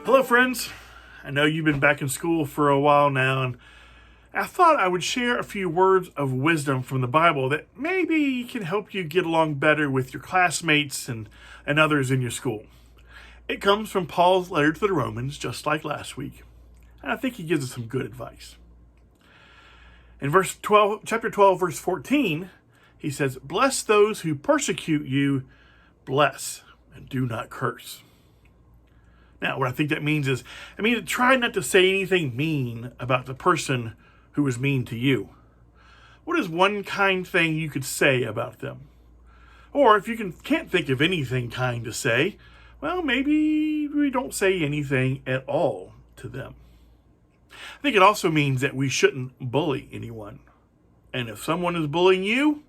Hello, friends. I know you've been back in school for a while now, and I thought I would share a few words of wisdom from the Bible that maybe can help you get along better with your classmates and others in your school. It comes from Paul's letter to the Romans, just like last week, and I think he gives us some good advice. In chapter 12, verse 14, he says, "Bless those who persecute you, bless, and do not curse." Now, what I think that means is, try not to say anything mean about the person who was mean to you. What is one kind thing you could say about them? Or if you can't think of anything kind to say, well, maybe we don't say anything at all to them. I think it also means that we shouldn't bully anyone. And if someone is bullying you,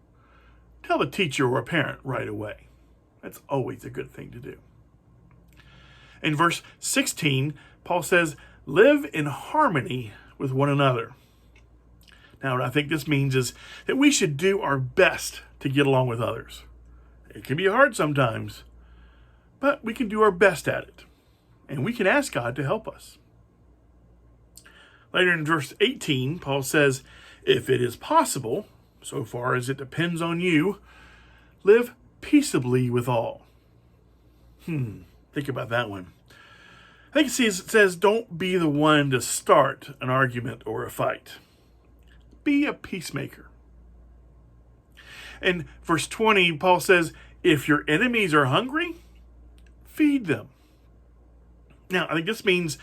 tell the teacher or a parent right away. That's always a good thing to do. In verse 16, Paul says, live in harmony with one another. Now, what I think this means is that we should do our best to get along with others. It can be hard sometimes, but we can do our best at it. And we can ask God to help us. Later in verse 18, Paul says, if it is possible, so far as it depends on you, live peaceably with all. Think about that one. I think it says, don't be the one to start an argument or a fight. Be a peacemaker. In verse 20, Paul says, if your enemies are hungry, feed them. Now, I think this means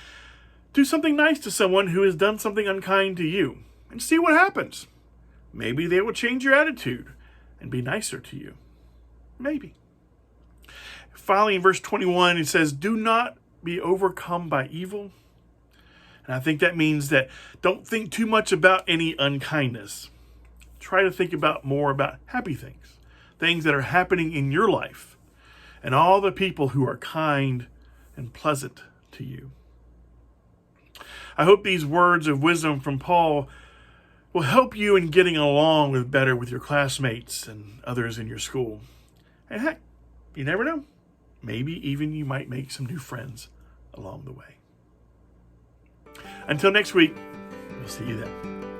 do something nice to someone who has done something unkind to you and see what happens. Maybe they will change your attitude and be nicer to you. Maybe. Finally, in verse 21, it says, do not be overcome by evil. And I think that means that don't think too much about any unkindness. Try to think more about happy things, things that are happening in your life, and all the people who are kind and pleasant to you. I hope these words of wisdom from Paul will help you in getting along better with your classmates and others in your school. And heck, you never know. Maybe even you might make some new friends along the way. Until next week, we'll see you then.